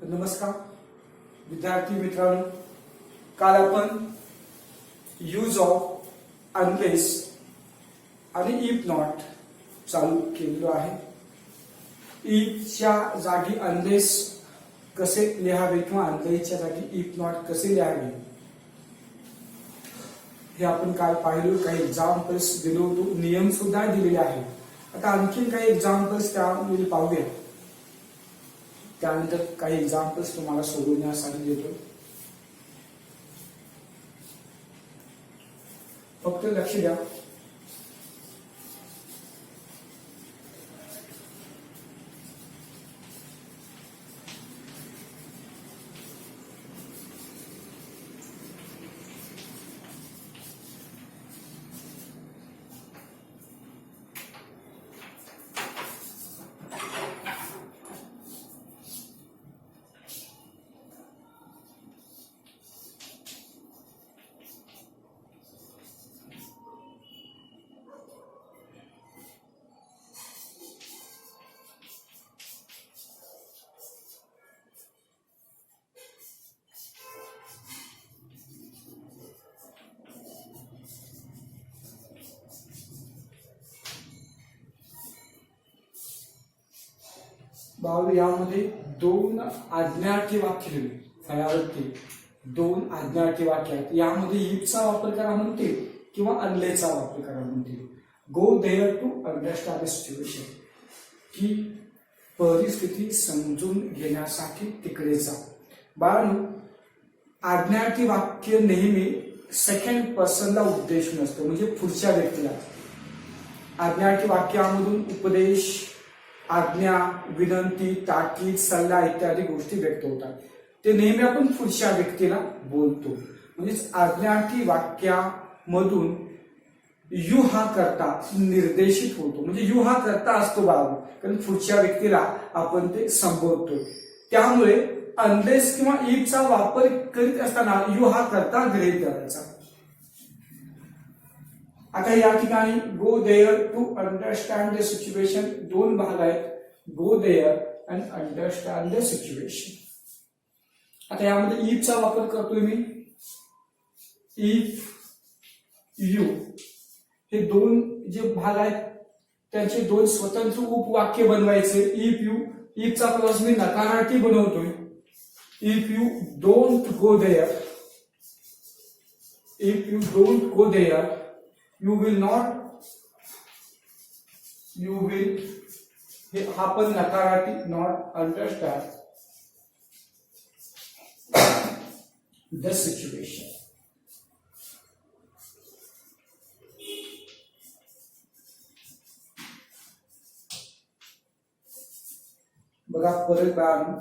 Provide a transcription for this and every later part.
नमस्कार विद्यार्थी मित्रांनो, काल आपण यूज ऑफ अनलेस आणि इफ नॉट चालू केलेलो आहे. इफच्या जागी अनलेस कसे लिहावे किंवा अनलेसच्या जागी इफ नॉट कसे लिहावे हे आपण काल पाहिलो. काही एक्झाम्पल्स दिलो होतो, नियम सुद्धा दिलेले आहे. आता आणखी काही एक्झाम्पल्स त्यामध्ये पाहूया. त्यानंतर काही एक्झाम्पल्स तुम्हाला सोडवण्यासाठी देतो. फक्त लक्ष द्या. बाबा यामध्ये दोन आज्ञार्थी वाक्य दिले. फळावरती दोन आज्ञार्थी वाक्य आहेत. यामध्ये इफचा वापर करा म्हणते किंवा अनलेसचा वापर करा म्हणते. Go there to understand the situation, की परिस्थिती समजून घेण्यासाठी तिकडे जा. बाळांनो, आज्ञार्थी वाक्य नेहमी सेकंड पर्सनला उद्देश नसतं, म्हणजे पुढच्या व्यक्तीला. आज्ञार्थी वाक्यामधून उपदेश, आज्ञा, विनंती, ताकीद, सल्ला इत्यादी गोष्टी व्यक्त होतात. ते नेहमी आपण पुढच्या व्यक्तीला बोलतो. म्हणजेच आज्ञार्थी वाक्यामधून यू हा करता निर्देशित होतो. म्हणजे यू हा करता असतो बाबा, कारण पुढच्या व्यक्तीला आपण ते संबोधतो. त्यामुळे अनलेस किंवा इफचा वापर करीत असताना यू हा करता गृहीत धरायचा. आता या ठिकाणी go there to understand the situation दोन भाग आहेत. Go there and understand the situation. आता यामध्ये इफचा वापर करतोय मी. इफ, यू हे दोन जे भाग आहेत त्यांचे दोन स्वतंत्र उपवाक्य बनवायचे. इफ यू, इफचा क्लॉज मी नकारार्थी बनवतोय. If you don't go there, if you don't go there you will not, you will हे हा पण नकारार्थी, not understand the situation. बघा परत बाळांनो,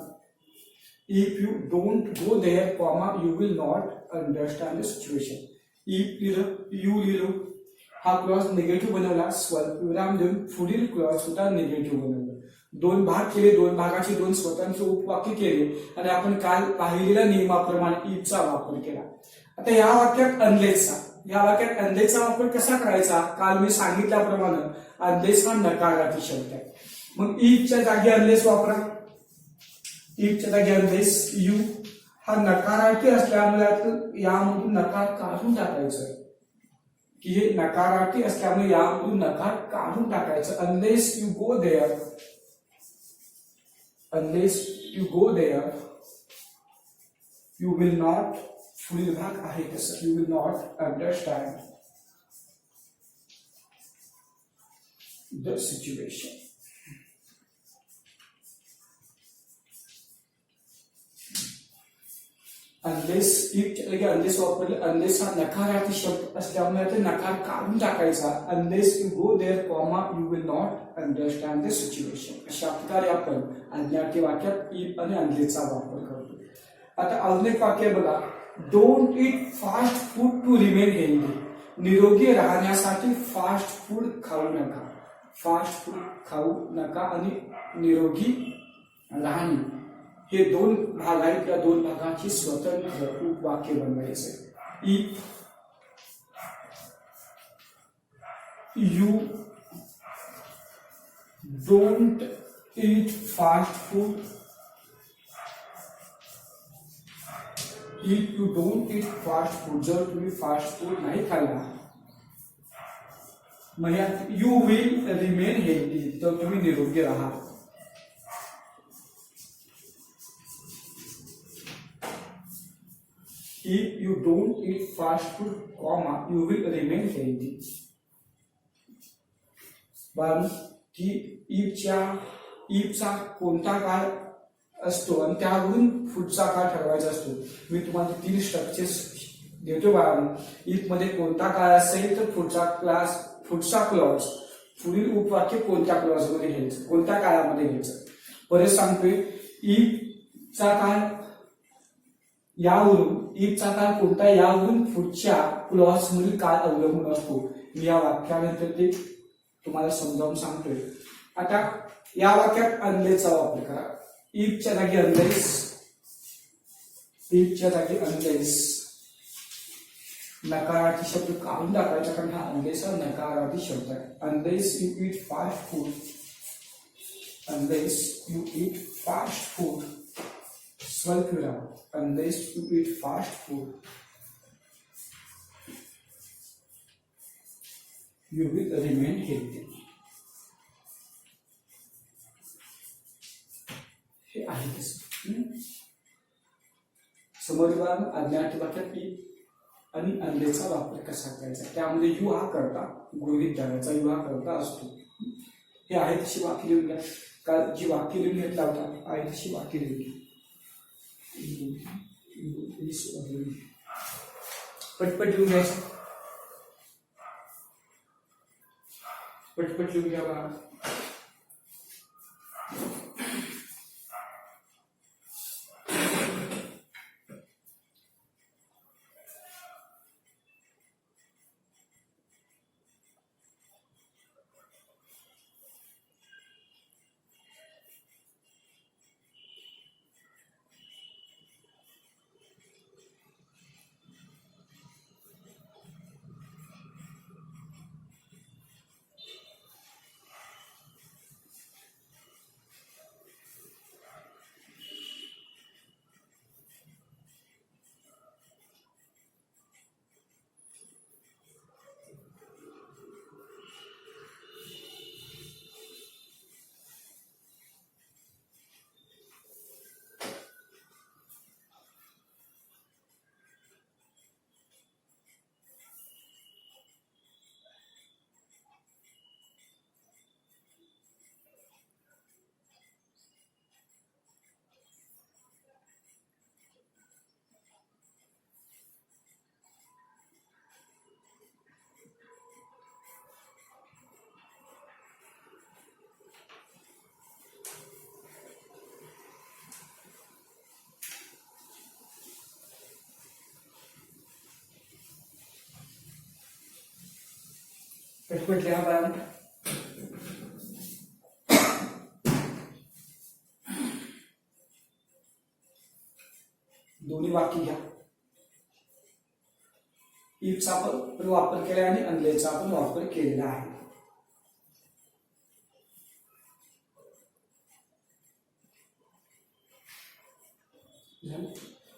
if you don't go there, comma, you will not understand the situation. if लिहिलं, you लिहिलं, हा clause negative बनवला, स्वल्पविराम देऊन पुढील क्लॉज सुद्धा निगेटिव्ह बनवलं. दोन भाग केले, दोन भागाचे दोन स्वतंत्र उपवाक्य केले आणि आपण काल पाहिलेल्या नियमाप्रमाणे इफचा वापर केला. आता या वाक्यात अनलेसचा, या वाक्यात अनलेसचा वापर कसा करायचा? काल मी सांगितल्याप्रमाणे अनलेस हा नकारार्थी शब्द आहे. मग इफच्या जागी अनलेस वापरा. इफच्या जागी अनलेस. यू हा नकारार्थी असल्यामुळे यामधून नकार काढून टाकायचं, की हे नकारार्थी असल्यामुळे यामधून नकार काढून टाकायचं. Unless you go there, unless you go there you will not, पुढील भाग आहे तसं, you will not understand the situation. Unless if unless वापरले. अनलेस हा नकारार्थी शब्द असल्यामुळे ते नकार काढून टाकायचा. Unless you go there, comma, you will not understand the situation. अशा प्रकारे आपण आज्ञार्थी वाक्यात इफ आणि अनलेसचा वापर करतो. आता अजून एक वाक्य बघा. Don't eat fast food to remain healthy. निरोगी राहण्यासाठी फास्ट फूड खाऊ नका. फास्ट फूड खाऊ नका आणि निरोगी राहणे हे दोन भाग आहेत. या दोन भागाची स्वतंत्र उपवाक्य बनवायचे. If you don't eat fast food if you don't eat fast food, जर तुम्ही फास्ट फूड नाही खाल्ला मग यू विल रिमेन हेल्दी, तर तुम्ही निरोगी राहा. If you don't eat fast food, you will remain healthy. पण की ईपचा कोणता काळ असतो आणि त्यावरून पुढचा काळ ठरवायचा असतो. मी तुम्हाला 3 स्ट्रक्चर्स देतो बाळांनो. ईप मध्ये कोणता काळ असेल तर पुढचा क्लॉज, पुढील उपवाक्य कोणत्या क्लॉज मध्ये घ्यायचं, कोणत्या काळामध्ये घ्यायचं. परत सांगतोय, ईपचा काळ यावरून, ईपचा काळ कोणता यावरून पुढच्या क्लॉज मधील काळ अवलंबून असतो. मी या वाक्यानंतर ते तुम्हाला समजावून सांगतोय. आता या वाक्यात अनलेसचा वापर करा. ईपच्या जागी अनलेस, ईपच्या जागी अनलेस, नकारार्थी शब्द काढून टाकायचा, कारण हा अनलेस हा नकारार्थी शब्द आहे. Unless you eat fast food, unless you eat fast food, स्वल्पविराम, unless you eat fast food, you will remain healthy. हे आहे तसं. समोरच्या अज्ञात वाक्यात ईप आणि अनलेसचा वापर कसा करायचा, त्यामध्ये यू हा करता गृहीत धरायचा, यू हा करता असतो. हे आहे तशी वाक्य लिहून घ्या. का जी वाक्य लिहून घेतला होता आहे तशी वाक्य लिहून घ्या. पटपट लिहून घ्यायचं, पटपट लिहून घ्या बघा. पटपट लिहा बाळा. दोन्ही वाक्य घ्या. इफचा आपण वापर केला आणि अनलेसचा आपण वापर केलेला आहे.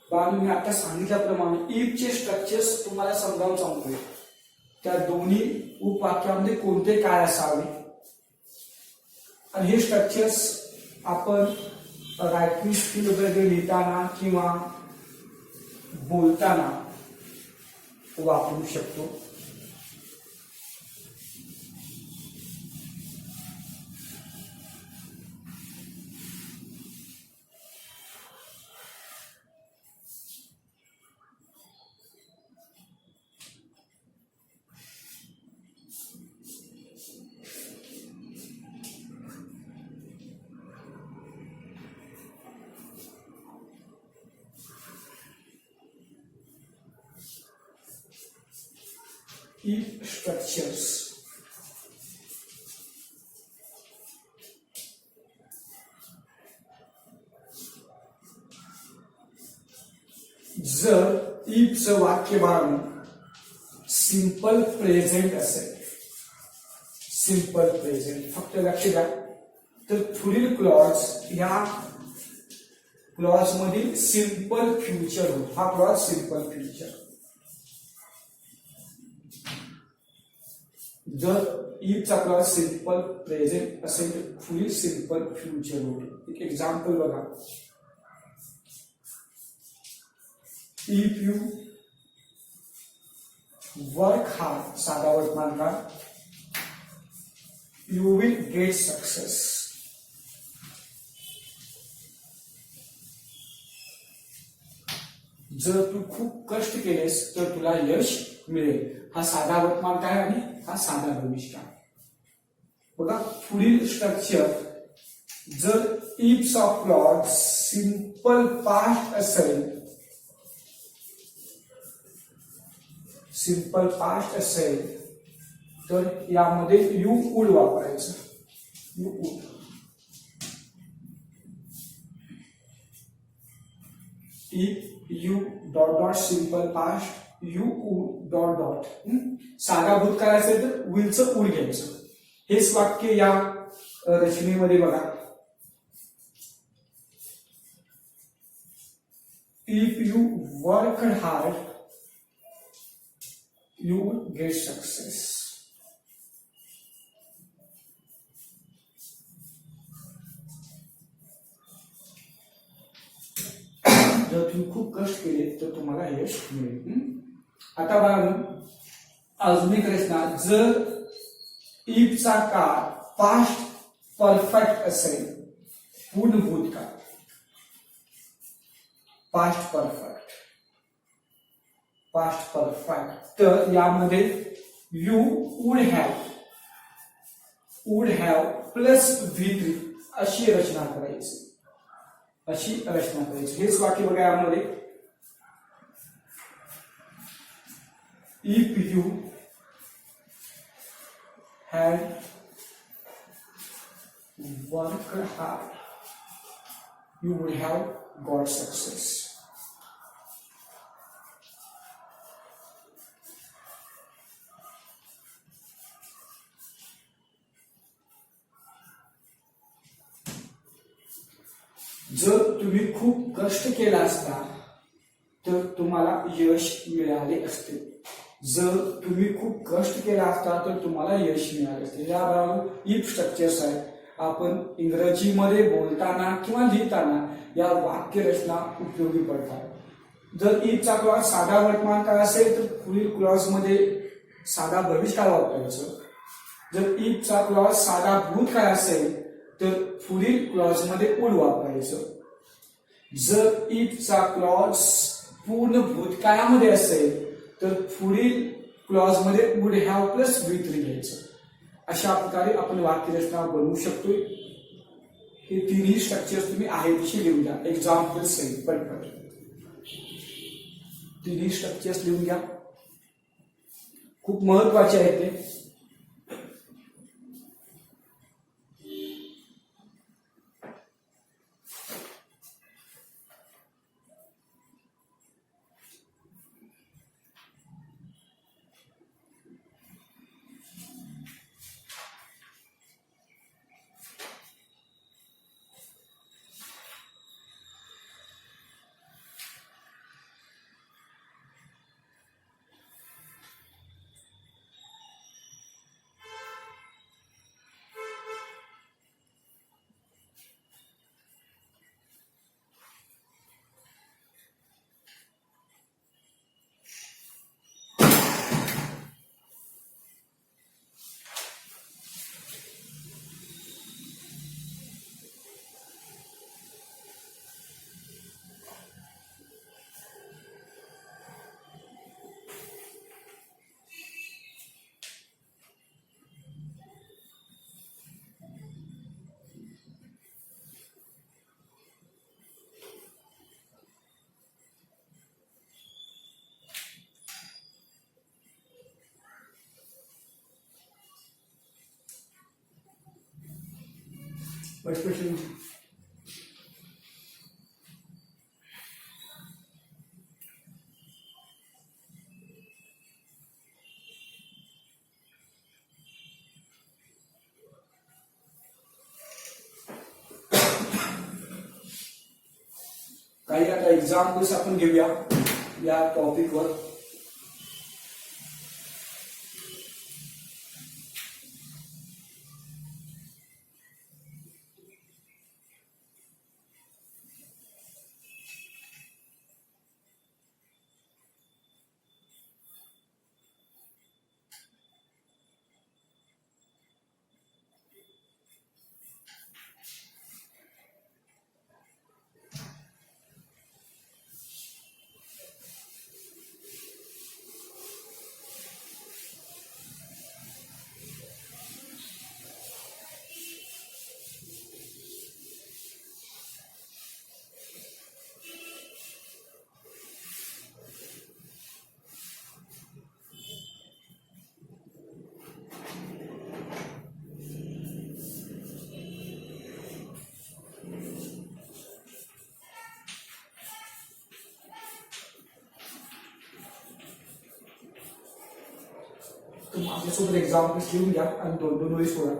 बाळा, मी आता सांगितल्याप्रमाणे इफचे स्ट्रक्चर्स तुम्हाला समजावून सांगतोय. त्या दोन्ही उपवाक्यामध्ये कोणते काय असावे आणि हे स्ट्रक्चर्स आपण रायटिंग स्किल वगैरे लिहिताना किंवा बोलताना वापरू शकतो. If structures जर इफचं वाक्य बाळगून सिंपल प्रेझेंट असेल, सिंपल प्रेझेंट फक्त लक्ष द्या, तर पुढील क्लॉज या क्लॉज मधील सिंपल फ्युचर रूल, हा क्लॉज सिंपल फ्युचर. जर इफचा क्लॉज सिंपल प्रेझेंट असेल तर पुढील सिंपल फ्युचर रूल. एक एक्झाम्पल बघा. इफ यू वर्क हार्ड, साधा वर्तमान काळ, यू विल गेट सक्सेस. जर तू खूप कष्ट केलेस तर तुला यश मिळेल. हा साधा वर्तमान काळ आणि हा साधा भविष्यकाळ. बघा पुढील स्ट्रक्चर. जर इफचा क्लॉज सिंपल पास्ट असेल, सिंपल पास्ट असेल तर यामध्ये यू वुड वापरायचं. You would. If U dot dot simple past you would dot dot. साधा भूतकाळ असेल तर विलचं वुड घ्यायचं. हेच वाक्य या रचनेमध्ये बघा. If you work hard you will get success. जर तुम्ही खूप कष्ट केले तर तुम्हाला यश मिळेल. आता बघा अजून एक रचना. जर इफचा काळ पास्ट परफेक्ट असेल, पूर्ण भूतकाळ, पास्ट परफेक्ट, पास्ट परफेक्ट, तर यामध्ये you would have plus V3 अशी रचना करायची. अशी रचना करायची. हेच वाक्य बघा यामध्ये. If you had work hard you would have got success. जर तुम्ही खूप कष्ट केला असता तर तुम्हाला यश मिळाले असते. जर तुम्ही खूप कष्ट केला असता तर तुम्हाला यश मिळाले असते. या बरोबर इफ स्ट्रक्चर्स आहेत. आपण इंग्रजीमध्ये बोलताना किंवा लिहिताना या वाक्य रचना उपयोगी पडतात. जर इफचा क्लॉज साधा वर्तमान काळ असेल तर पुढील क्लॉज मध्ये साधा भविष्यकाळ वापरायचं. जर इफचा क्लॉज साधा भूतकाळ असेल तर पुढील क्लॉज मध्ये वुड वापरायचं. जर इफचा क्लॉज पूर्ण भूतकाळामध्ये असेल तर पुढील क्लॉज मध्ये वुड हॅव प्लस V3 घ्यायचं. अशा प्रकारे आपण वाक्यरचना बनवू शकतो. हे तिन्ही स्ट्रक्चर तुम्ही आहे तशी लिहून घ्या. एक्झाम्पल सहित पटपट तिन्ही स्ट्रक्चर्स लिहून घ्या. खूप महत्वाचे आहेत ते. Especially काही आता एक्झाम्पल्स आपण घेऊया या टॉपिकवर. माझ्यासोबत एक्झाम्पल्स लिहून घ्या आणि दोन दोन वेळी सोडा.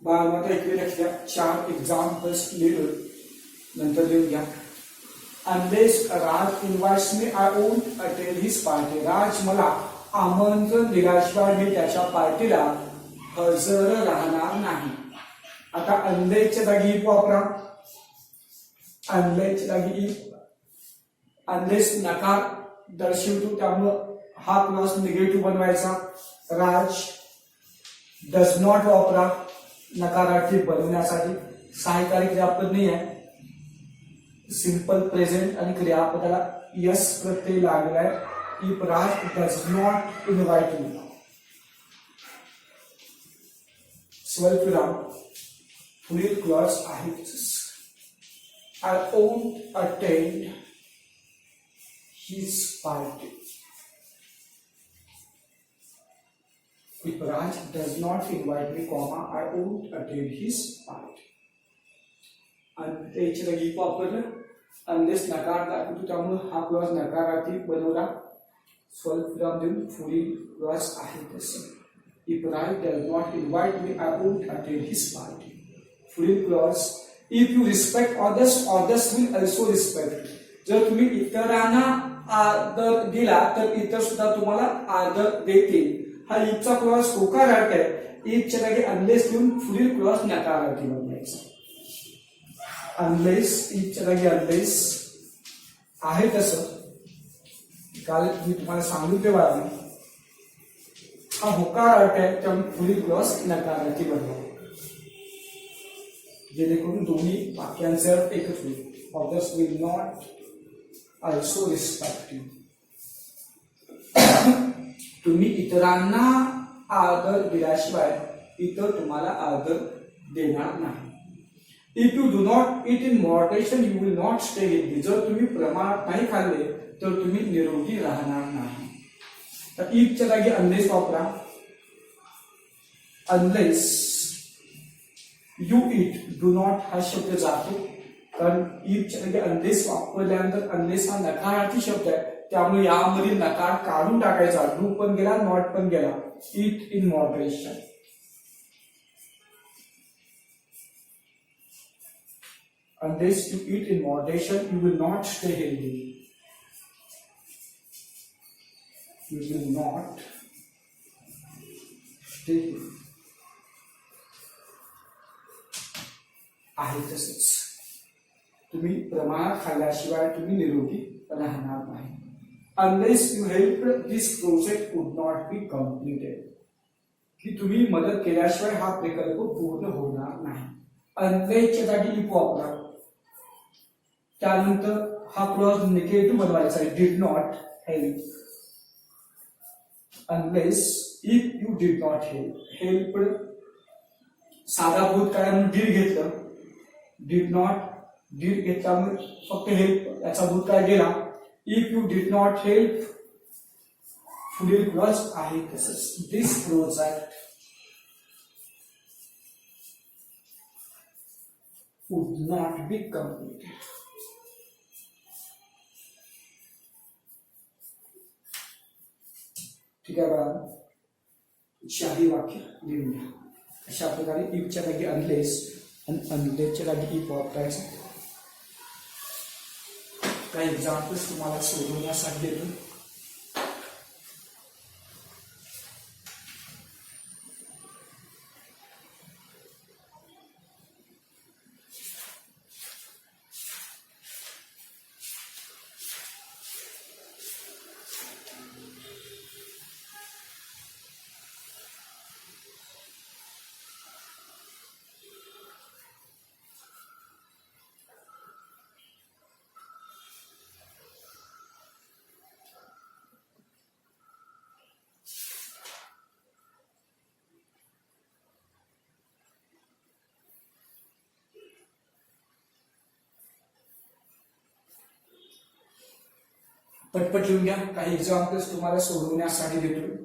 बाळांनो ऐकून लक्षात 4 एक्झाम्पल्स लिहिलं नंतर लिहून घ्या. Unless Raj invites me I won't attend his party. Raj मला आमंत्रण दिल्याशिवाय मी त्याच्या पार्टीला हजर राहणार नाही. आता अनलेसच्या जागी इफ वापरा. अनलेसच्या जागी इफ. अनलेस नकार दर्शवतो त्यामुळं हा क्लॉज निगेटिव्ह बनवायचा. राज डज नॉट वापरा नकारार्थी बनवण्यासाठी. सहाय्यकारी क्रियापद नाही आहे, सिंपल प्रेझेंट आणि क्रियापदाला यस प्रत्यय लागलाय. If Raj does not invite me. स्वल्पविराम पुढील क्लॉज आहे I won't attend his party. If Raj does not invite me, comma, I won't attend his party. आणि त्याची जागी वापरलं. अनलेस नकार दाखवतो त्यामुळे हा क्लॉज नकारार्थी बनवला. स्वल्पविराम देऊन पुढील क्लॉज आहे तसं. If Raj does not invite me, I won't attend his party. पुढील clause if you respect others, others will also respect you. जर तुम्ही इतरांना आदर दिला तर इतर सुद्धा तुम्हाला आदर देतील. हा इफचा क्लॉज होकारार्थ आहे. इफच्या जागी अनलेस देऊन पुढील क्लॉज नकारार्थी बनवायचा. अनलेस इफच्या जागी अनलेस आहे तसं काल मी तुम्हाला सांगितले बाळा. हा होकार अर्थ आहे त्यामुळे पुढील क्लॉज नकारार्थी बनवा जेणेकरून दोन्ही वाक्यांचे अर्थ एकच होईल. Others will not also respect you. तुम्ही इतरांना आदर दिल्याशिवाय इतर तुम्हाला आदर देणार नाही. If you do not eat in moderation you will not stay healthy. जर तुम्ही प्रमाणात नाही खाल्ले तर तुम्ही निरोगी राहणार नाही. तर इफच्या जागी अनलेस वापरा. Unless you it do not हा शब्द जातो कारण इफच्या जागी अनलेस वापरल्यानंतर अनलेस हा नकारार्थी शब्द आहे त्यामुळे यामधील नकार काढून टाकायचा. डू पण गेला नॉट पण गेला. It in moderation. Unless you eat in moderation, you will not stay healthy. You will not stay healthy. आहे तसेच तुम्ही प्रमाणात खाल्ल्याशिवाय तुम्ही निरोगी राहणार नाही. Unless you help, this project would not be completed. की तुम्ही मदत केल्याशिवाय हा प्रकल्प पूर्ण होणार नाही. Unless च्या जागी if वापरा. त्यानंतर हा क्लॉज निगेटिव्ह बनवायचा आहे. Did not help. Unless if you did not help. Help साधा भूतकाळ म्हणून डिड घेतलं. डिड नॉट डिड घेतल्यामुळे फक्त हेल्प याचा भूतकाळ गेला. If you did not help पुढील क्लॉज आहे तसंच. दिस project would not be completed. ठीक आहे बघा. शाही वाक्य लिहून घ्या. अशा प्रकारे इफच्या जागी अनलेस आणि अनलेसच्या जागी इफ वापरायचं. काही एक्झाम्पल्स तुम्हाला सोडवण्यासाठी देतो. पटपट लिहून घ्या. काही एक्झाम्पल्स तुम्हाला सोडवण्यासाठी देतो.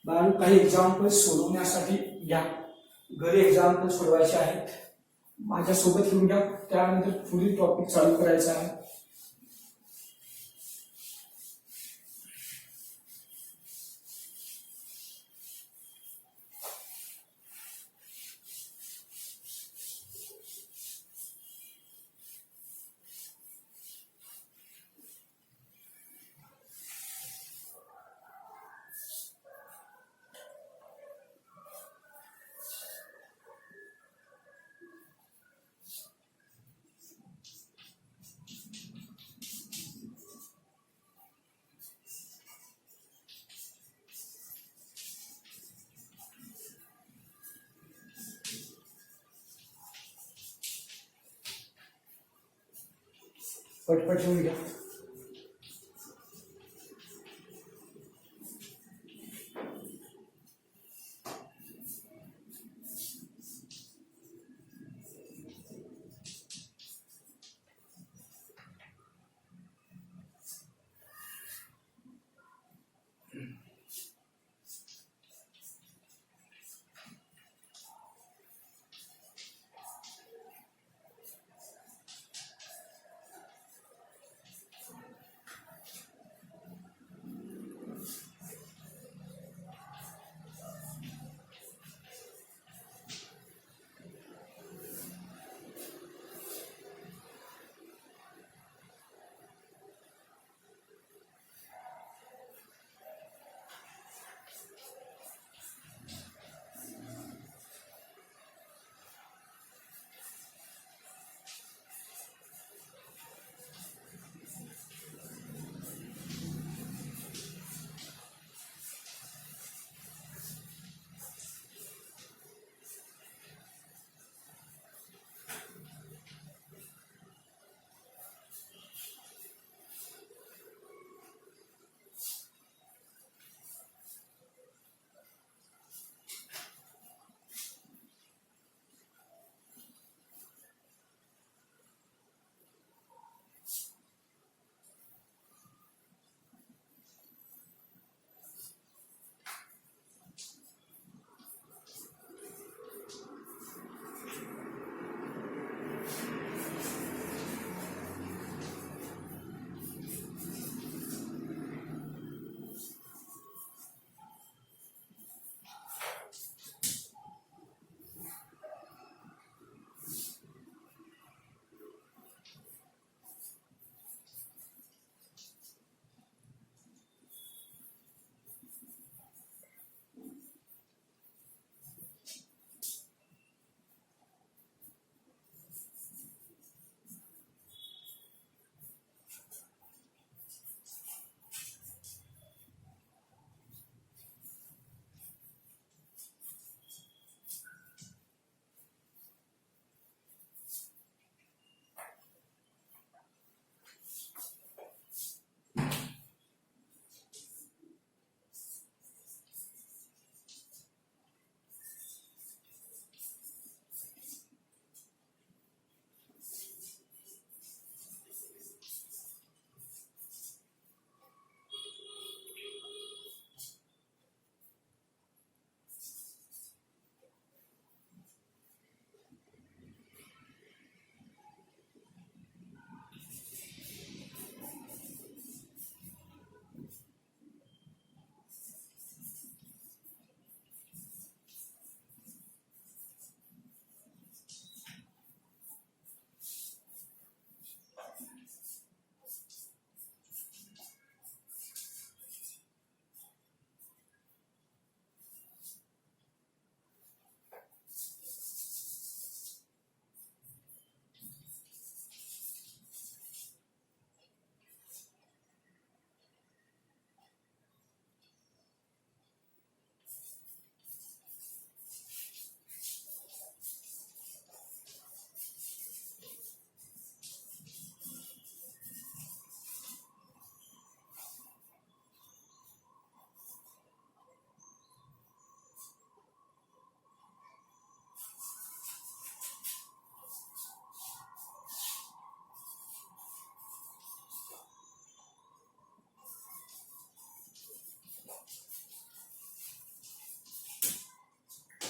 बाळू काही एक्झाम्पल सोडवण्यासाठी घ्या. घरी एक्झाम्पल सोडवायचे आहेत. माझ्यासोबत लिहून घ्या. त्यानंतर पुढील टॉपिक चालू करायचा आहे. पटपट लिहून घ्या.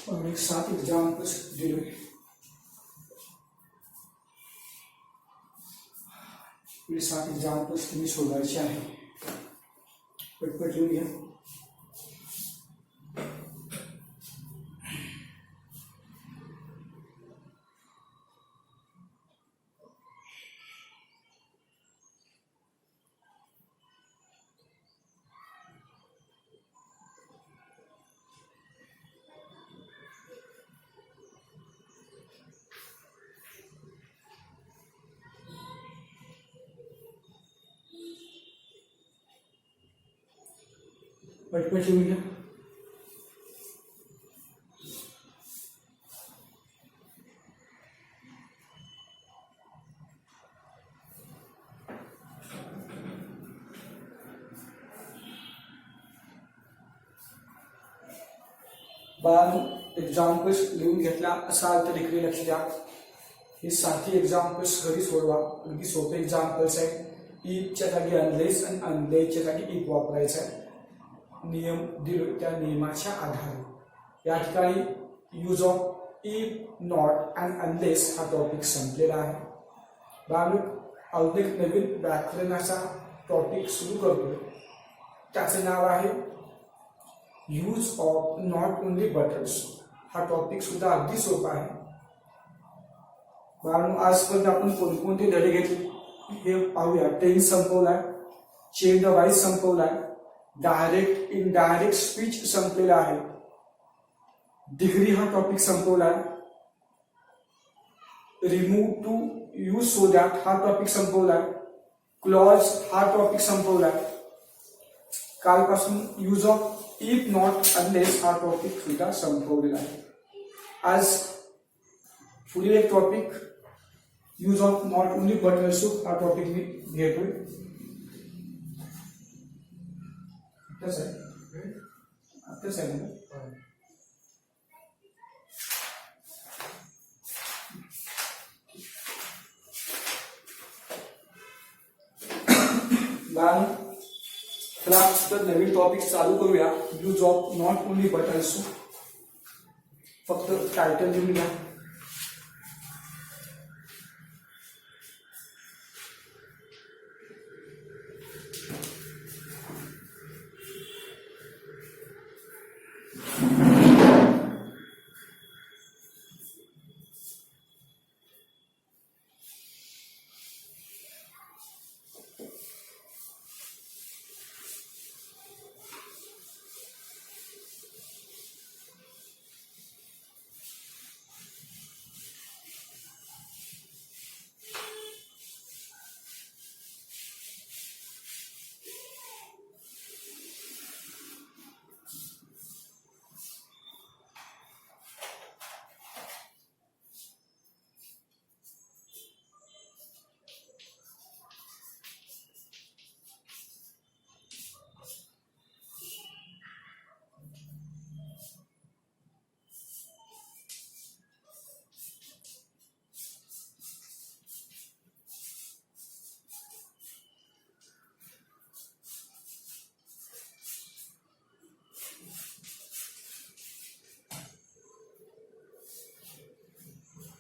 और एक 7 एग्जाम्पल्स दिले. ये 7 एग्जाम्पल्स तुम्ही सोडवायचे आहे. पटपट लिहून घ्या. पटपट लिहून घ्या. एक्झाम्पल्स लिहून घेतला असाल तर इकडे लक्ष द्या. हे 7 एक्झाम्पल्स घरी सोडवा. अगदी सोपे एक्झाम्पल्स आहेत. इफच्या जागी अनलेस आणि अनलेसच्या जागी इफ वापरायचा आहे. नियम दिलो त्या नियमाच्या आधारे या ठिकाणी use of if not and unless हा टॉपिक संपलेला आहे. अजून एक नवीन व्याकरणाचा टॉपिक सुरू करतोय. त्याचं नाव आहे use of not only buttress. हा टॉपिक सुद्धा अगदी सोपा आहे. आजपर्यंत आपण कोणकोणते धडे घेतले हे पाहूया. टेन्स संपवलाय, चेन द वाईज संपवलाय, डायरेक्ट इनडायरेक्ट स्पीच संपलेला आहे, डिग्री हा टॉपिक संपवलाय, remove too use so that हा टॉपिक संपवलाय, क्लॉज हा टॉपिक संपवलाय. कालपासून use of if not unless हा टॉपिक सुद्धा संपवलेला आहे. आज पुढील एक topic use of not only but also हा टॉपिक मी घेतोय. आताच आहे ना. तर नवीन टॉपिक चालू करूया. Use of not only but also. फक्त टायटल लिहून घ्या.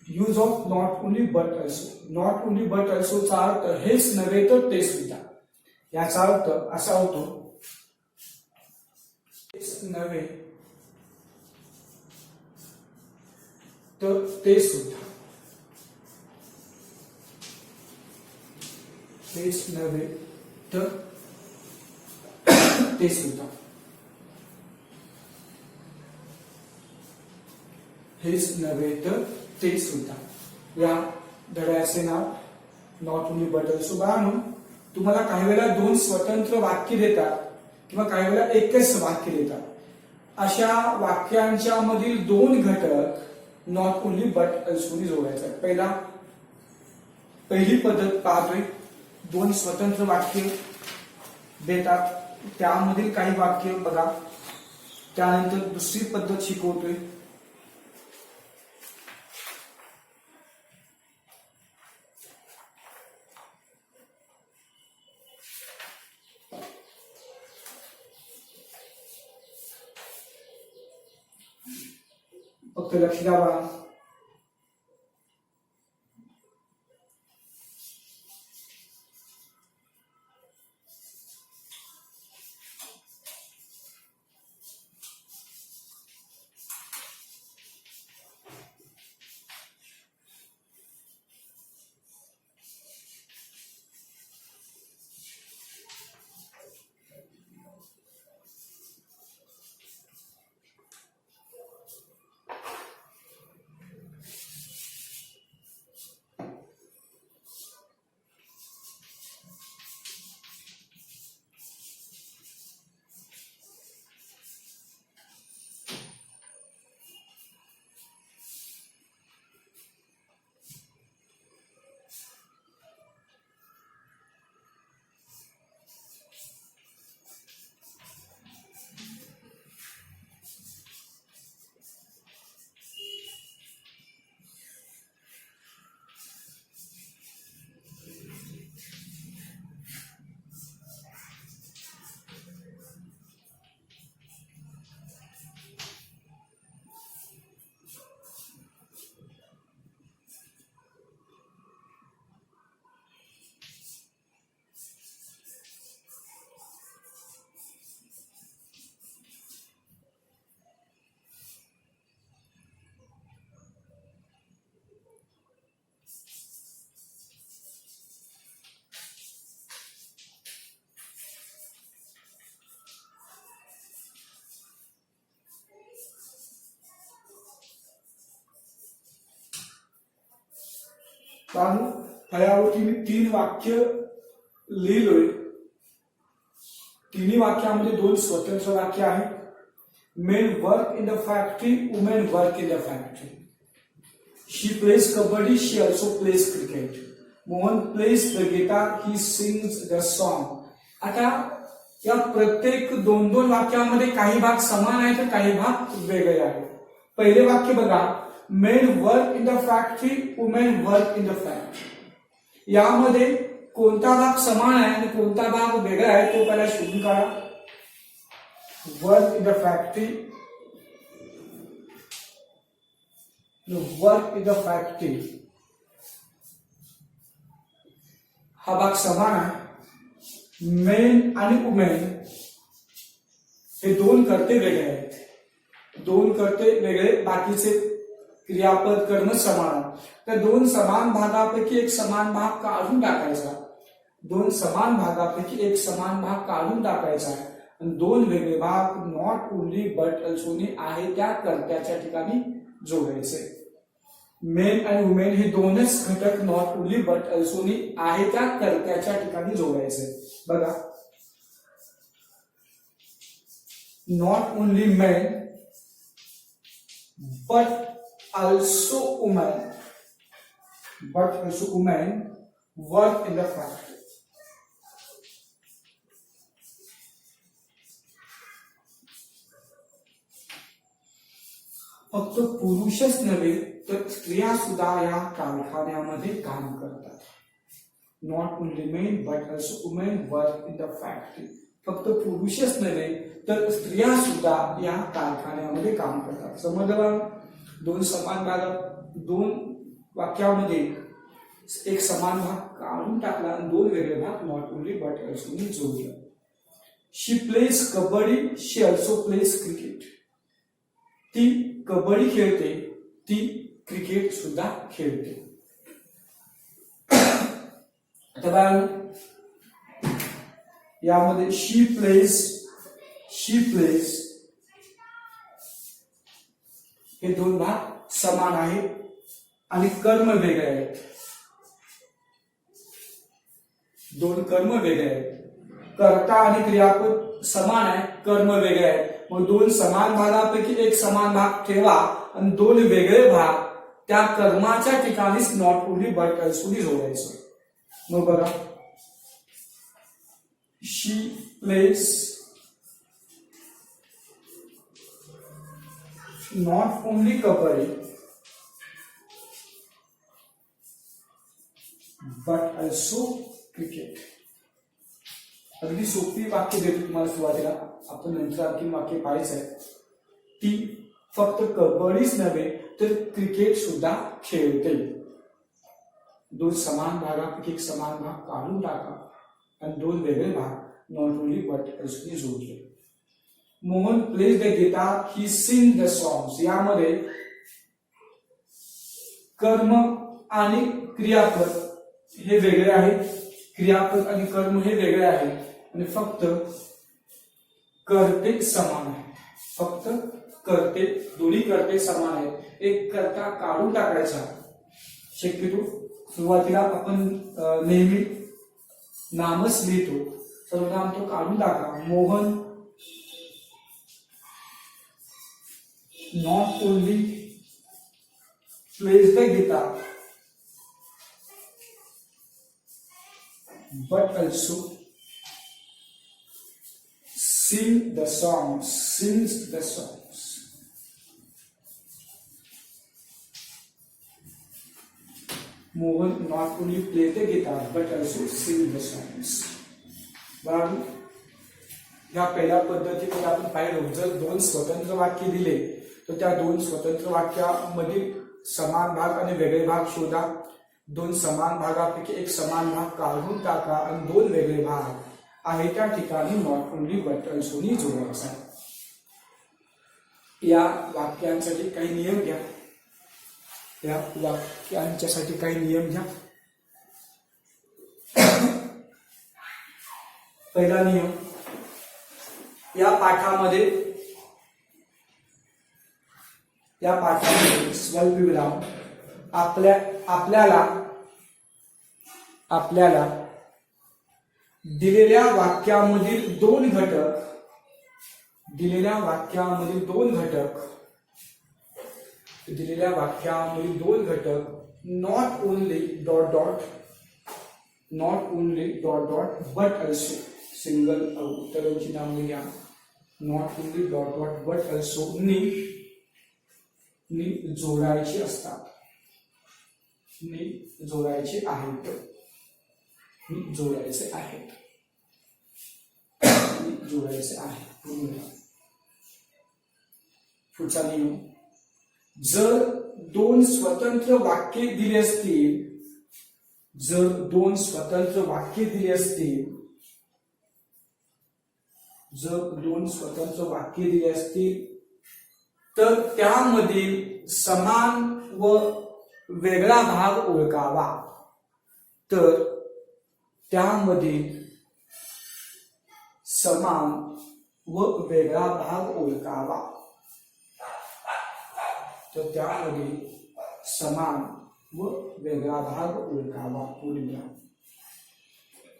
Use of not only but also. Not only but ऑल्सोचा अर्थ हेच नव्हे तर ते सुद्धा. याचा अर्थ असा होतो हेच नव्हे तर ते सुद्धा. हेच नव्हे तर ते सुद्धा. हेच नव्हे तर ते सुद्धा. या धड्याचे नाव नॉट ओनली बट ऑल्सो. म्हणून तुम्हाला काही वेळेला 2 स्वतंत्र वाक्य देतात किंवा काही वेळेला एकच वाक्य देतात. अशा वाक्यांच्या मधील 2 घटक नॉट ओनली बट ऑल्सो जोडायचा. पहिली पद्धत पाहतोय. 2 स्वतंत्र वाक्य देतात, त्यामधील काही वाक्य बघा. त्यानंतर दुसरी पद्धत शिकवतोय. फक्त लक्ष द्या बघा. कारण फळ्यावरती मी 3 वाक्य लिहिलोय. तिन्ही वाक्यामध्ये 2 स्वतंत्र वाक्य आहेत. Main work in the factory, women work in the factory. She plays kabaddi, she also plays cricket. Mohan plays the guitar, he sings the song. आता या प्रत्येक 2-2 वाक्यामध्ये काही भाग समान आहेत तर काही भाग वेगळे आहेत. पहिले वाक्य बघा, main work in the factory, women work in the factory. यामध्ये कोणता भाग समान आहे आणि कोणता भाग वेगळा आहे तो पहिला शोधून काढा. Work in the factory, work in the factory हा भाग समान आहे. मेन आणि वुमेन हे 2 कर्ते वेगळे आहेत. 2 कर्ते वेगळे, बाकीचे क्रियापद कर्म समान. तर 2 समान भागापैकी एक समान भाग काढून टाकायचा. 2 समान भागापैकी एक समान भाग काढून टाकायचा आहे आणि 2 वेगळे भाग नॉट ओनली बट अल्सोनी आहे त्या कर्त्याच्या ठिकाणी जोडायचे. मेन आणि वुमेन हे 2च घटक नॉट ओनली बट अल्सोनी आहे त्या कर्त्याच्या ठिकाणी जोडायचे. बघा, not only men but also women work in the factory. फक्त पुरुषच नव्हे तर स्त्रिया सुद्धा या कारखान्यामध्ये काम करतात. Not only men but also women work in the factory. फक्त पुरुषच नव्हे तर स्त्रिया सुद्धा या कारखान्यामध्ये काम करतात. समजलं? 2 समान भाग, 2 वाक्यामध्ये एक समान भाग काढून टाकला आणि 2 वेगळे भाग नॉट ओनली बट ऑल्सो जोडले. She plays kabaddi, she also plays cricket. ती कबड्डी खेळते, ती क्रिकेट सुद्धा खेळते. आता यामध्ये शी प्लेज हे 2 भाग समान आहेत आणि कर्म वेगळे आहेत. 2 कर्म वेगळे आहेत. कर्ता आणि क्रियापद समान आहे, कर्म वेगळे आहेत. मग 2 समान भागापैकी एक समान भाग ठेवा आणि 2 वेगळे भाग त्या कर्माच्या ठिकाणीच नॉट ओनली बट ऑल्सो जोडायचं. मग बघा, she plays not only kabaddi but also cricket. अगदी सोपी वाक्य देतो तुम्हाला सुरुवातीला, आपण नंतर आणखी वाक्य पाहायचं आहे. ती फक्त कबड्डीच नव्हे तर क्रिकेट सुद्धा खेळते. दोन समान भागापैकी एक समान भाग काढून टाका आणि दोन वेगळे भाग नॉट ओनली बट अल्सो जोडले. Mohan plays the guitar, he sing the songs. यामध्ये कर्म आणि क्रियापद हे वेगळे आहेत, क्रियापद आणि कर्म हे वेगळे आहेत आणि फक्त कर्ते समान आहे. फक्त कर्ते, दोन्ही कर्ते समान आहेत. एक कर्ता काढून टाकायचा. शक्यतो सुरुवातीला आपण नेहमी नामच लिहितो, सर्वनाम तो काढून टाका. Mohan not only pledge the guitar but also sings the songs. Mohan not only play the guitar but also sing the songs. बरं, या पहिल्या पद्धतीमध्ये आपण पाहिलं, जर दोन स्वतंत्र वाक्य दिले तर त्या दोन स्वतंत्र वाक्यामधील समान भाग आणि वेगळे भाग शोधा. दोन समान भागापैकी एक समान भाग काढून टाका आणि दोन वेगळे भाग आहे त्या ठिकाणी नॉट ओनली बट अल्सो जोडायचा. या वाक्यांसाठी काही नियम घ्या. या वाक्यांच्यासाठी काही नियम घ्या. पहिला नियम, या पाठामध्ये स्वल्पविराम आपल्याला दिलेल्या वाक्यामधील दोन घटक not only dot dot but also single उत्तरांची नावे घ्या. Not only dot dot but also नी जोडायचे असतात. जोडायचे आहेत. पुढचा नियम, जर दोन स्वतंत्र वाक्ये दिली असतील तर त्यामधील समान व वेगळा भाग ओळखावा.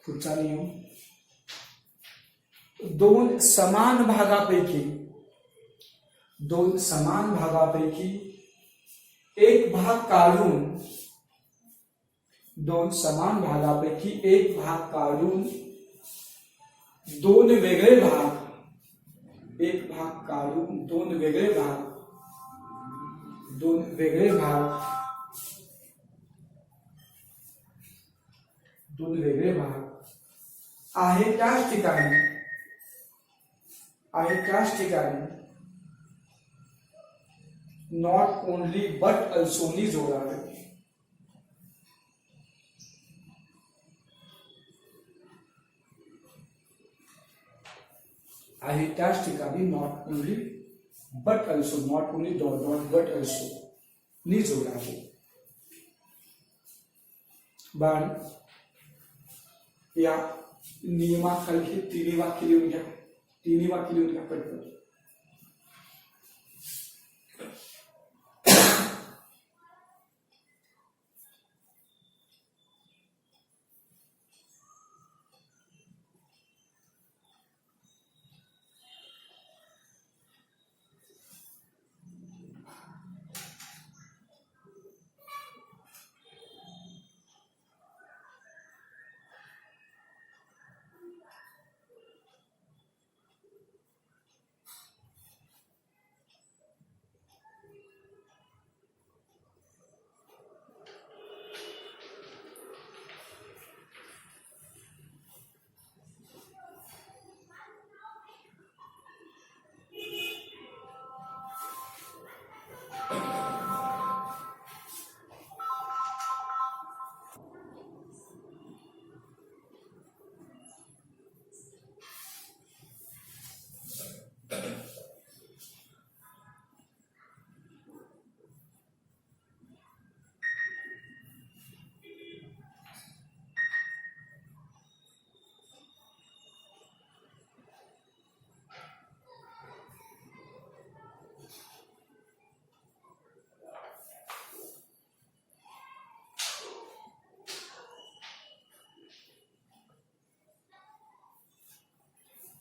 पुढचा नियम, दोन समान भागापैकी एक भाग काढून दोन वेगळे भाग आहे त्याच ठिकाणी नॉट ओनली बट अल्सो जोडावे. आहे त्याच ठिकाणी not only but also, not only dot dot but also जोडावे. बाण, या नियमाखाली हे तिन्ही वाक्य लिहून घ्या पटकन.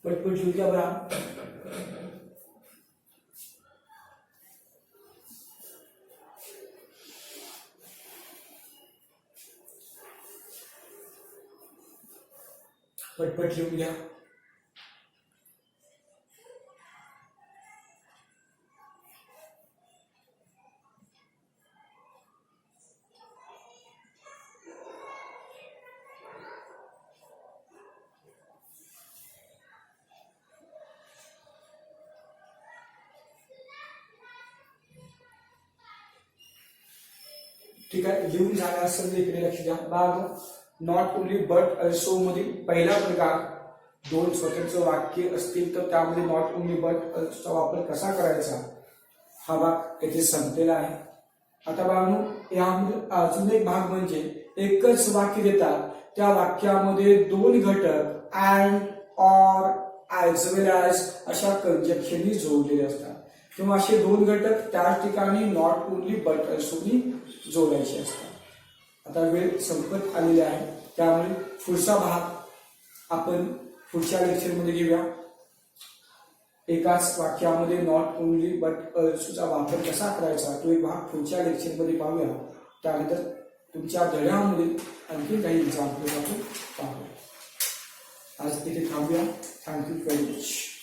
पटपट लिहून घ्या बघा. पटपट लिहून घ्या. ठीक आहे, लिहून झाला असेल तर इकडे लक्ष द्या. नॉट ओनली बट अल्सो मधील पहिला प्रकार, दोन स्वतंत्र वाक्य असतील तर त्यामध्ये नॉट ओनली बट अल्सोचा वापर कसा करायचा हा भाग येथे संपलेला आहे. आता बाळांनो, यामध्ये अजून एक भाग म्हणजे एकच वाक्य देतात, त्या वाक्यामध्ये दोन घटक and, or, as well as अशा कंजक्शननी जोडलेले असतात किंवा असे दोन घटक त्याच ठिकाणी नॉट ओनली बट अल्सोनी जोडायचे असतात. आता वेळ संपत आलेली आहे, त्यामुळे पुढचा भाग आपण पुढच्या लेक्चरमध्ये घेऊया. एकाच वाक्यामध्ये नॉट ओनली बट अल्सोचा वापर कसा करायचा तो एक भाग पुढच्या लेक्चरमध्ये पाहूया. त्यानंतर तुमच्या धड्यामध्ये आणखी काही एक्झाम्पल आपण पाहूया. आज इथे थांबूया. Thank you very much.